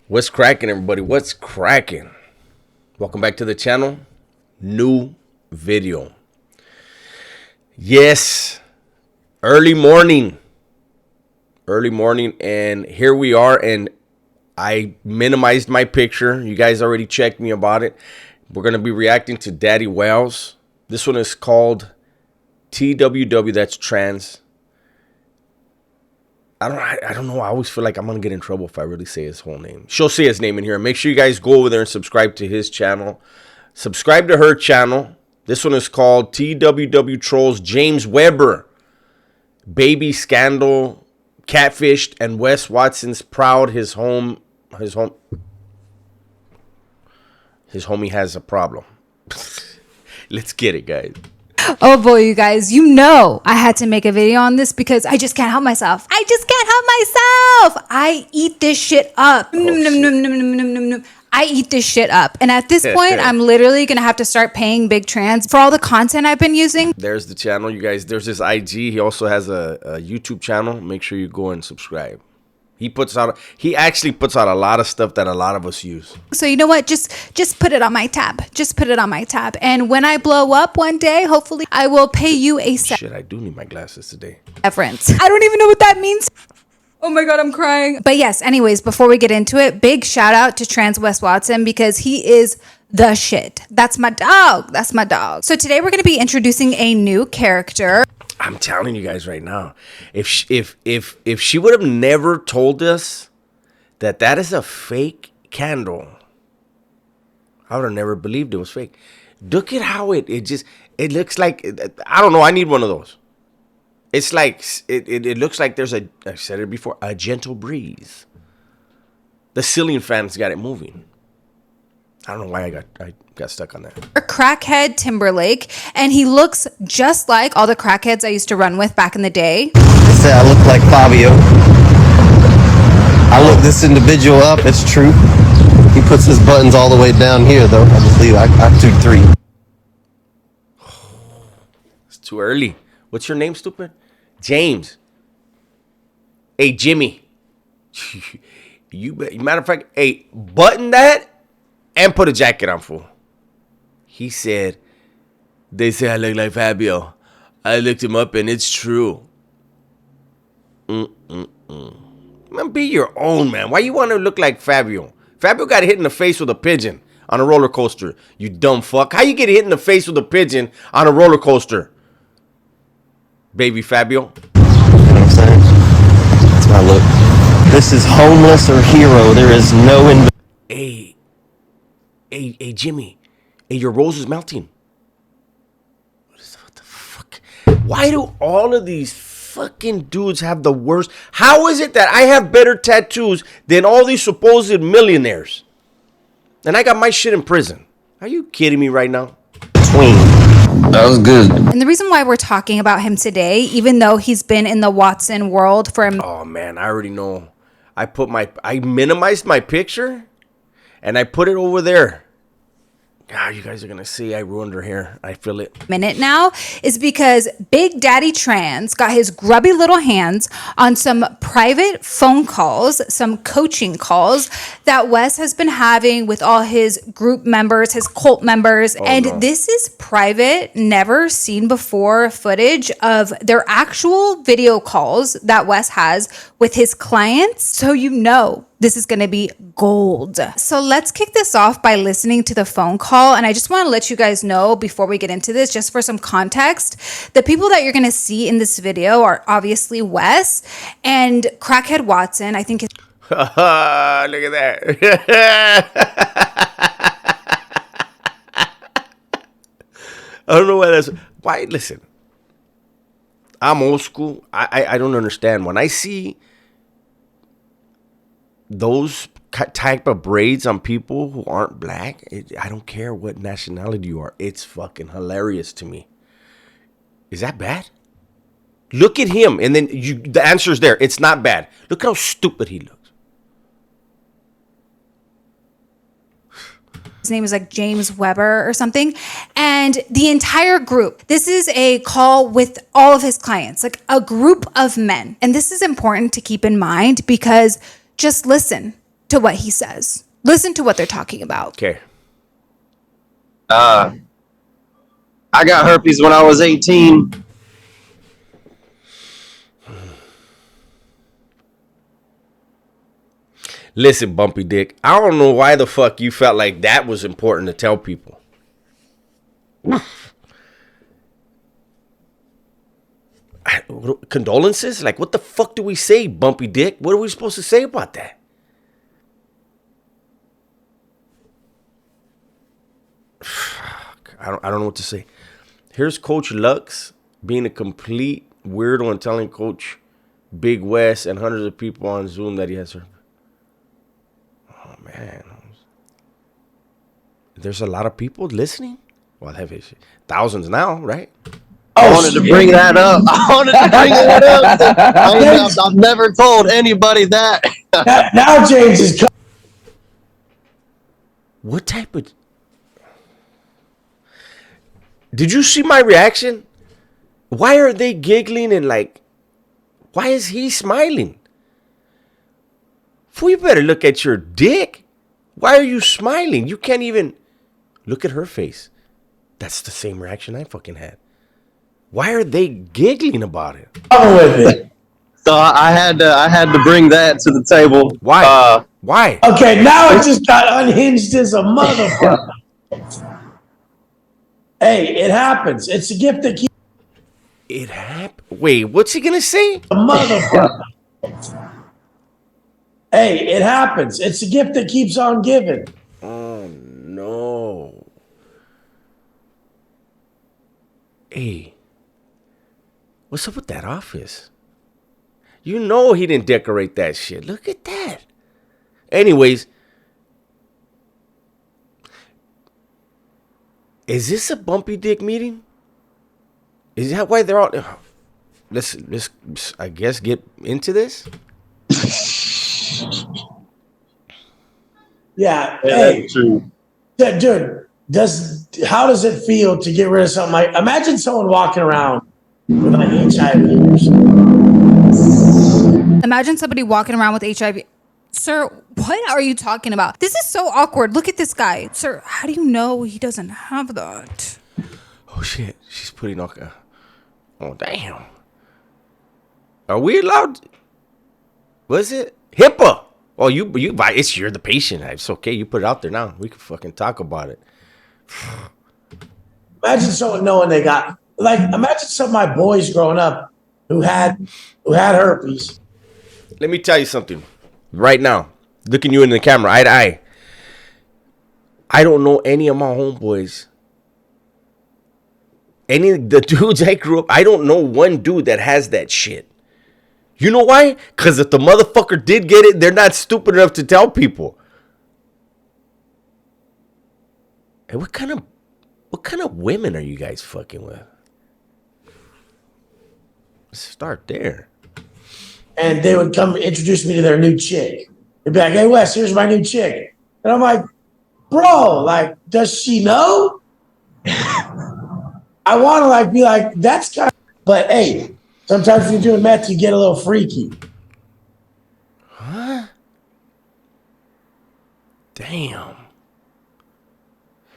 What's cracking, everybody? What's cracking? Welcome back to the channel. New video. Yes, early morning, and here we are. And I minimized my picture. You guys already checked me about it. We're gonna be reacting to Daddy Wells. This one is called TWW. That's trans. I don't know. I always feel like I'm going to get in trouble if I really say his whole name. She'll say his name in here. Make sure you guys go over there and subscribe to his channel. Subscribe to her channel. This one is called TWW Trolls James Weber. Baby Scandal, Catfished, and Wes Watson's proud his homie has a problem. Let's get it, guys. Oh boy, you guys, you know I had to make a video on this because I just can't help myself. I eat this shit up. I eat this shit up. And at this point, I'm literally going to have to start paying Big Trans for all the content I've been using. There's the channel, you guys. There's his IG. He also has a YouTube channel. Make sure you go and subscribe. He actually puts out a lot of stuff that a lot of us use. So you know what? Just put it on my tab. Just put it on my tab. And when I blow up one day, hopefully I will pay you a Shit, I do need my glasses today. severance. I don't even know what that means. Oh my God, I'm crying. But yes, anyways, before we get into it, big shout out to Trans Wes Watson because he is the shit. That's my dog. That's my dog. So today we're going to be introducing a new character. I'm telling you guys right now, if she would have never told us that is a fake candle, I would have never believed it was fake. Look at how it looks like. I don't know. I need one of those. It's like it looks like there's I said it before, a gentle breeze. The ceiling fan's got it moving. I don't know why I got stuck on that. Crackhead Timberlake, and he looks just like all the crackheads I used to run with back in the day. They say I look like Fabio. I look this individual up, it's true. He puts his buttons all the way down here though. I just leave, I 2-3. It's too early. What's your name, stupid? James. Hey, Jimmy. Matter of fact, hey, button that and put a jacket on, fool. He said, they say I look like Fabio. I looked him up and it's true. Man, be your own, man. Why you want to look like Fabio? Fabio got hit in the face with a pigeon on a roller coaster. You dumb fuck. How you get hit in the face with a pigeon on a roller coaster? Baby Fabio. You know what I'm saying? That's my look. This is homeless or hero. There is no in. Hey, Jimmy. Hey, your rose is melting. What the fuck? Why do all of these fucking dudes have the worst? How is it that I have better tattoos than all these supposed millionaires? And I got my shit in prison. Are you kidding me right now? That was good. And the reason why we're talking about him today, even though he's been in the Watson world for a Oh man, I already know. I minimized my picture and I put it over there. God, you guys are gonna see I ruined her hair. I feel it. minute now, is because Big Daddy Trans got his grubby little hands on some private phone calls, some coaching calls that Wes has been having with all his group members, his cult members. This is private, never seen before footage of their actual video calls that Wes has with his clients. So you know this is going to be gold. So let's kick this off by listening to the phone call. And I just want to let you guys know before we get into this, just for some context, the people that you're going to see in this video are obviously Wes and Crackhead Watson. I think Look at that. I don't know why that's. Why? Listen, I'm old school. I don't understand. When I see those type of braids on people who aren't black, I don't care what nationality you are. It's fucking hilarious to me. Is that bad? Look at him, and then the answer's there. It's not bad. Look at how stupid he looks. his name is like James Weber or something. And the entire group, this is a call with all of his clients, like a group of men. And this is important to keep in mind because just listen. to what he says. Listen to what they're talking about. Okay. I got herpes when I was 18. Listen, Bumpy Dick, I don't know why the fuck you felt like that was important to tell people. Condolences? Like, what the fuck do we say, Bumpy Dick? What are we supposed to say about that? I don't know what to say. Here's Coach Lux being a complete weirdo and telling Coach Big West and hundreds of people on Zoom that he has her. Oh, man. There's a lot of people listening? Well, thousands now, right? I wanted to bring that up. I've never told anybody that. Now James is coming. What type of... Did you see my reaction? Why are they giggling and like... Why is he smiling? Fool, you better look at your dick. Why are you smiling? You can't even... Look at her face. That's the same reaction I fucking had. Why are they giggling about it? With it. So I had to bring that to the table. Why? Why? Okay, now it just got unhinged as a motherfucker. Hey, it happens. It's a gift that keeps It happened. Wait, what's he gonna say? a motherfucker. Hey, it happens. It's a gift that keeps on giving. Oh no. Hey, what's up with that office? You know he didn't decorate that shit. Look at that. Anyways, is this a Bumpy Dick meeting? Is that why they're all... Let's I guess, get into this? Yeah. Hey, That's true. dude, how does it feel to get rid of something like... Imagine someone walking around with like HIV or something. Imagine somebody walking around with HIV. Sir, what are you talking about? This is so awkward. Look at this guy. Sir, how do you know he doesn't have that? Oh shit, she's putting on... Oh damn. Are we allowed... What is it? HIPAA. Oh, you're the patient. It's okay. You put it out there now. We can fucking talk about it. Imagine someone knowing they got... Like, imagine some of my boys growing up who had herpes. Let me tell you something. Right now, looking you in the camera, eye to eye. I don't know any of my homeboys. Any of the dudes I grew up, I don't know one dude that has that shit. You know why? Because if the motherfucker did get it, they're not stupid enough to tell people. Hey, what kind of women are you guys fucking with? Let's start there. And they would come introduce me to their new chick. They'd be like, hey, Wes, here's my new chick. And I'm like, bro, like, does she know? I want to like be like, that's kind of... But hey, sometimes when you're doing meth, you get a little freaky. Huh? Damn.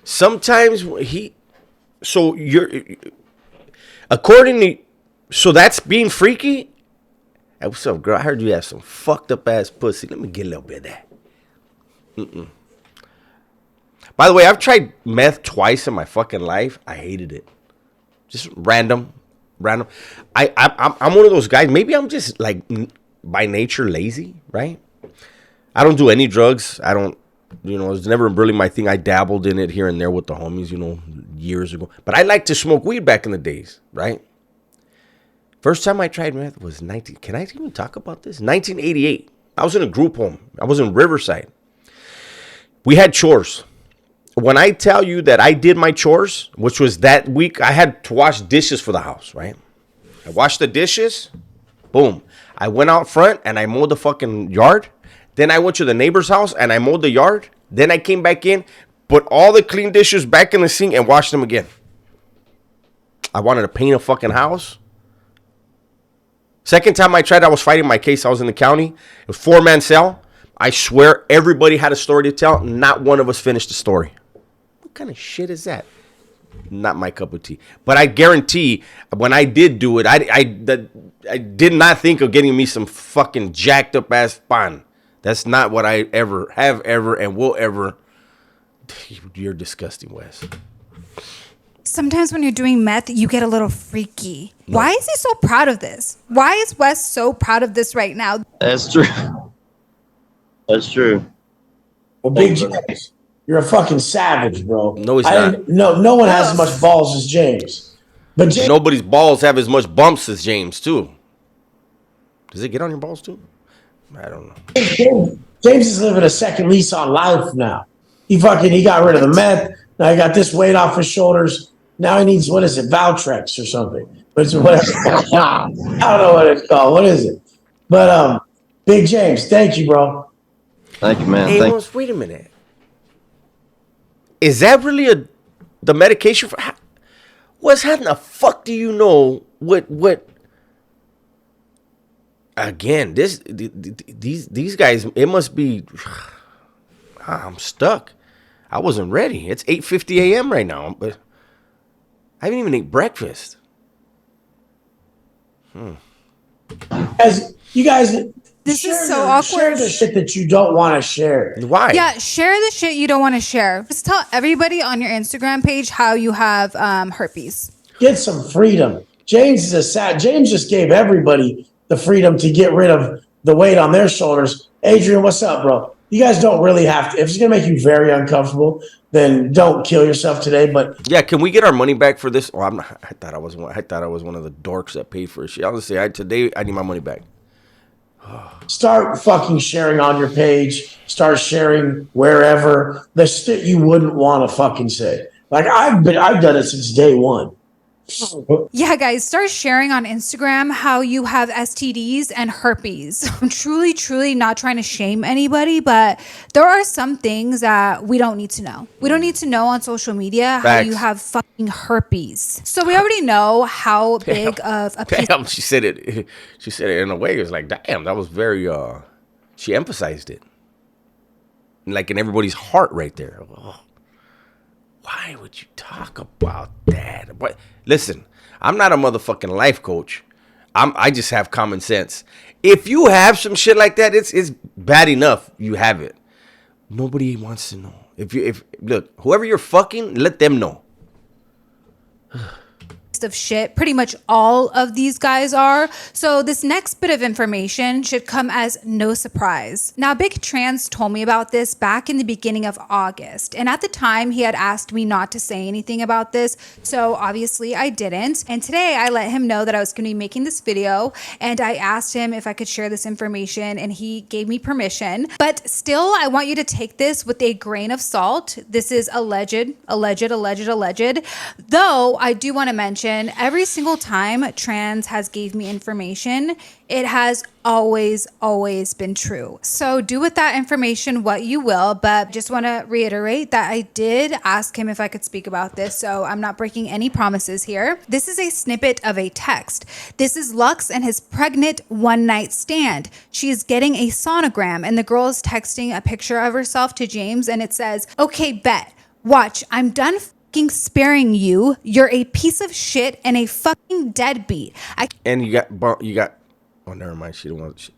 Sometimes so that's being freaky? Hey, what's up, girl? I heard you have some fucked up ass pussy. Let me get a little bit of that. By the way, I've tried meth twice in my fucking life. I hated it. Just random. I'm one of those guys. Maybe I'm just like by nature lazy, right? I don't do any drugs. I don't, it was never really my thing. I dabbled in it here and there with the homies, years ago. But I liked to smoke weed back in the days, right? First time I tried meth was can I even talk about this? 1988. I was in a group home. I was in Riverside. We had chores. When I tell you that I did my chores, which was that week, I had to wash dishes for the house, right? I washed the dishes. Boom. I went out front and I mowed the fucking yard. Then I went to the neighbor's house and I mowed the yard. Then I came back in, put all the clean dishes back in the sink and washed them again. I wanted to paint a fucking house. Second time I tried, I was fighting my case. I was in the county. It was 4-man cell. I swear everybody had a story to tell. Not one of us finished the story. What kind of shit is that? Not my cup of tea. But I guarantee when I did do it, I did not think of getting me some fucking jacked up ass pan. That's not what I ever have ever and will ever. You're disgusting, Wes. Sometimes when you're doing meth, you get a little freaky. No. Why is he so proud of this? Why is Wes so proud of this right now? That's true. That's true. Well, Big James, you're a fucking savage, bro. No, he's not. No one has as much balls as James. But nobody's balls have as much bumps as James, too. Does it get on your balls, too? I don't know. James is living a second lease on life now. He got rid of the meth. Now he got this weight off his shoulders. Now he needs, what is it, Valtrex or something. But it's whatever. I don't know what it's called. What is it? But Big James, thank you, bro. Thank you, man. Hey, wait a minute. Is that really the medication for? What's happening? The fuck do you know? What? Again, these guys. It must be. I'm stuck. I wasn't ready. It's 8:50 a.m. right now, but I haven't even ate breakfast. As you guys, this is so awkward. Share the shit that you don't want to share. Why? Yeah, share the shit you don't want to share. Just tell everybody on your Instagram page how you have herpes. Get some freedom. James is James just gave everybody the freedom to get rid of the weight on their shoulders. Adrian, what's up, bro? You guys don't really have to. If it's going to make you very uncomfortable, then don't kill yourself today. But yeah, can we get our money back for this? Oh, I thought I was one of the dorks that paid for it. I'll just say today I need my money back. Start fucking sharing on your page. Start sharing wherever the shit you wouldn't want to fucking say. Like I've done it since day one. Yeah, guys, start sharing on Instagram how you have STDs and herpes. I'm truly not trying to shame anybody, but there are some things that we don't need to know. We don't need to know on social media how you have fucking herpes. So we already know how big of a piece. Damn, she said it. She said it in a way. It was like, damn, that was very. She emphasized it, like in everybody's heart right there. Oh. Why would you talk about that? What? Listen, I'm not a motherfucking life coach. I just have common sense. If you have some shit like that, it's bad enough you have it. Nobody wants to know. If look, whoever you're fucking, let them know. Of shit. Pretty much all of these guys are. So this next bit of information should come as no surprise. Now, Big Trans told me about this back in the beginning of August. And at the time, he had asked me not to say anything about this. So obviously I didn't. And today I let him know that I was going to be making this video. And I asked him if I could share this information and he gave me permission. But still, I want you to take this with a grain of salt. This is alleged. Though I do want to mention every single time Trans has gave me information, it has always been true. So do with that information what you will, but just want to reiterate that I did ask him if I could speak about this, so I'm not breaking any promises here. This is a snippet of a text. This is Lux and his pregnant one-night stand. She is getting a sonogram, and the girl is texting a picture of herself to James, and it says, "Okay, bet. Watch, I'm done fucking sparing you. You're a piece of shit and a fucking deadbeat." And you got. Oh, never mind. She don't want.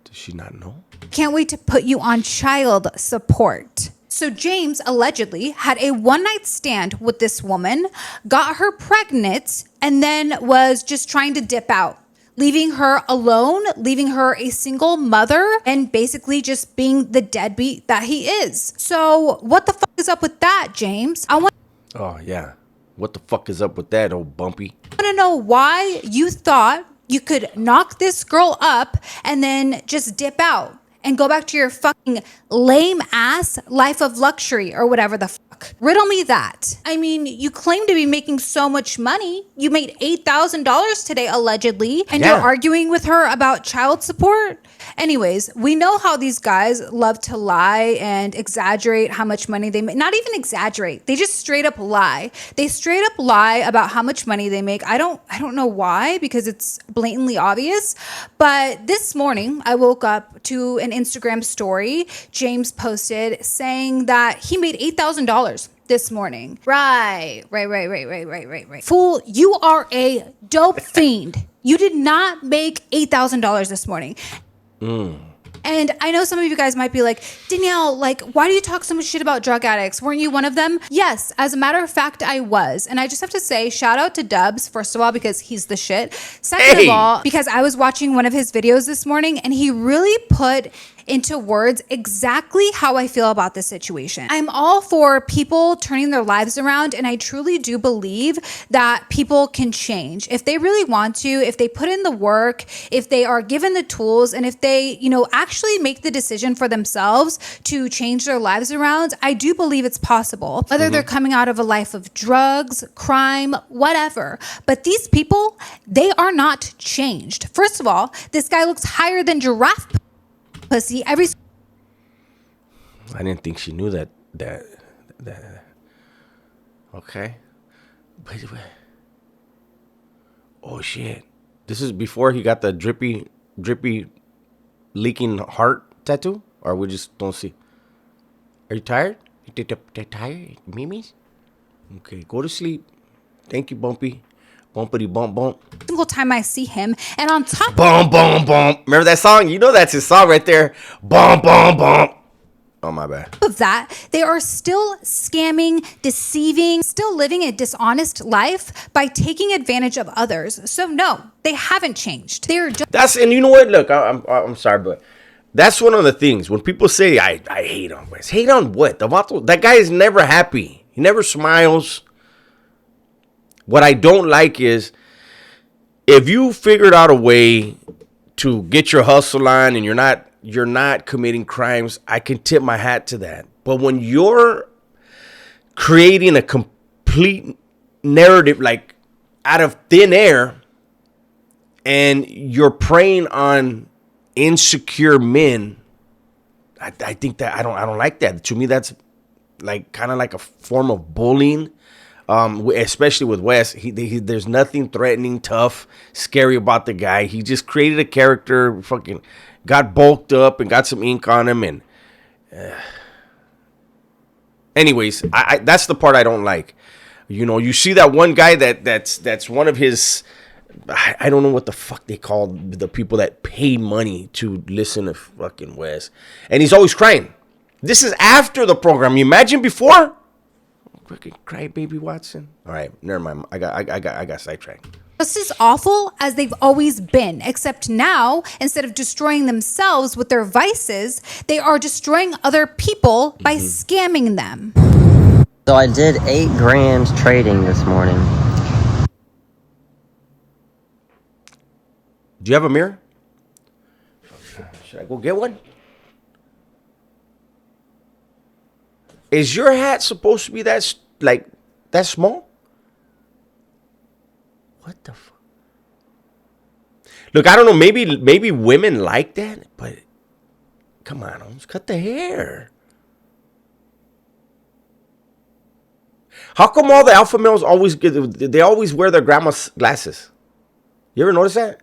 Does she not know? Can't wait to put you on child support. So James allegedly had a one-night stand with this woman, got her pregnant, and then was just trying to dip out, leaving her alone, leaving her a single mother, and basically just being the deadbeat that he is. So what the fuck is up with that, James? Oh, yeah. What the fuck is up with that, old bumpy? I want to know why you thought you could knock this girl up and then just dip out and go back to your fucking lame ass life of luxury or whatever the fuck. Riddle me that. I mean, you claim to be making so much money. You made $8,000 today, allegedly, and you're arguing with her about child support? Anyways, we know how these guys love to lie and exaggerate how much money they make. Not even exaggerate. They just straight up lie. They straight up lie about how much money they make. I don't know why, because it's blatantly obvious. But this morning, I woke up to an Instagram story James posted saying that he made $8,000 this morning. Right. Fool, you are a dope fiend. You did not make $8,000 this morning. And I know some of you guys might be like, Danielle, like, why do you talk so much shit about drug addicts? Weren't you one of them? Yes, as a matter of fact, I was. And I just have to say, shout out to Dubs, first of all, because he's the shit. Second of all, because I was watching one of his videos this morning and he really put into words exactly how I feel about this situation. I'm all for people turning their lives around, and I truly do believe that people can change if they really want to, if they put in the work, if they are given the tools, and if they, actually make the decision for themselves to change their lives around. I do believe it's possible, whether they're coming out of a life of drugs, crime, whatever. But these people, they are not changed. First of all, this guy looks higher than giraffe pussy every. I didn't think she knew that. Okay. Wait. Oh shit! This is before he got the drippy, leaking heart tattoo, or we just don't see. Are you tired? You tired, Mimi's? Okay, go to sleep. Thank you, Bumpy. Bumpity bump bump. Single time I see him, and on top bump bump bump. Remember that song? You know that's his song right there. Bump bump bump. Oh my bad. of that, they are still scamming, deceiving, still living a dishonest life by taking advantage of others. So no, they haven't changed. They're just And you know what? Look, I'm sorry, but that's one of the things when people say I hate on West. Hate on what? That guy is never happy. He never smiles. What I don't like is if you figured out a way to get your hustle on and you're not committing crimes, I can tip my hat to that. But when you're creating a complete narrative like out of thin air and you're preying on insecure men, I think that I don't like that. To me, that's like kind of like a form of bullying. Especially with Wes, there's nothing threatening, tough, scary about the guy. He just created a character, fucking got bulked up and got some ink on him. And anyways, I that's the part I don't like. You know, you see that one guy that's one of his. I don't know what the fuck they call the people that pay money to listen to fucking Wes, and he's always crying. This is after the program. You imagine before. Fucking cry, baby Watson. All right, never mind. I got sidetracked. just as awful as they've always been, except now, instead of destroying themselves with their vices, they are destroying other people by scamming them. So I did $8,000 trading this morning. Do you have a mirror? Should I go get one? Is your hat supposed to be that small? What the fuck? Look, I don't know. Maybe women like that, but come on, Holmes, cut the hair. How come all the alpha males always wear their grandma's glasses? You ever notice that?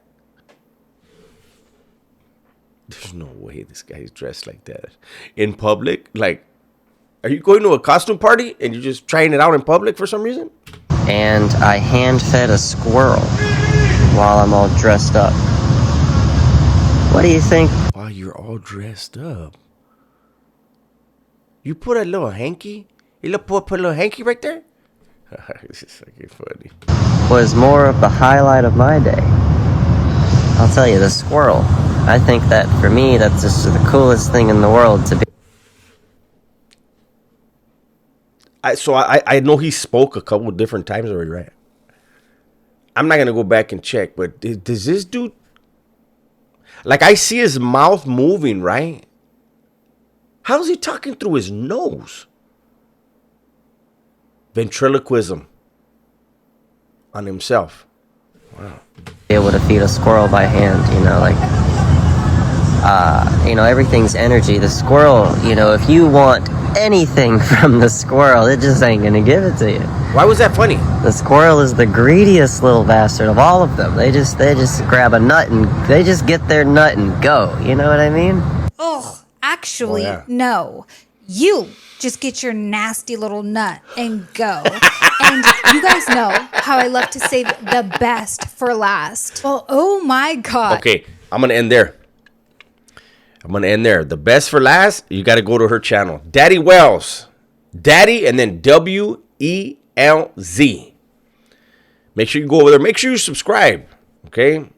There's no way this guy's dressed like that in public. Like, are you going to a costume party and you're just trying it out in public for some reason? And I hand-fed a squirrel while I'm all dressed up. What do you think? While you're all dressed up. You put a little hanky? You put a little hanky right there? This is fucking funny. Was more of the highlight of my day. I'll tell you, the squirrel. I think that for me, that's just the coolest thing in the world to be. I know he spoke a couple different times already, right? I'm not going to go back and check, but does this dude... Like, I see his mouth moving, right? How's he talking through his nose? Ventriloquism on himself. Wow. Be able to feed a squirrel by hand, you know, like You know, everything's energy. The squirrel, you know, if you want anything from the squirrel, it just ain't gonna give it to you. Why was that funny? The squirrel is the greediest little bastard of all of them. They just grab a nut and they just get their nut and go. You know what I mean? Oh, actually, yeah. no. You just get your nasty little nut and go. And you guys know how I love to save the best for last. Well, oh my God. Okay, I'm going to end there. The best for last, you got to go to her channel. Daddy Wells. Daddy and then WELZ. Make sure you go over there. Make sure you subscribe. Okay?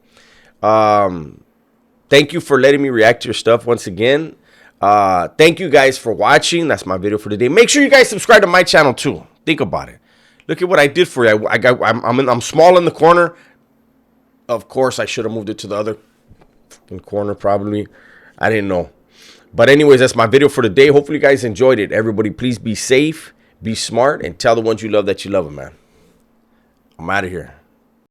Thank you for letting me react to your stuff once again. Thank you guys for watching. That's my video for today. Make sure you guys subscribe to my channel too. Think about it. Look at what I did for you. I'm small in the corner. Of course, I should have moved it to the other corner probably. I didn't know. But anyways, that's my video for today. Hopefully you guys enjoyed it. Everybody, please be safe, be smart, and tell the ones you love that you love them, man. I'm out of here.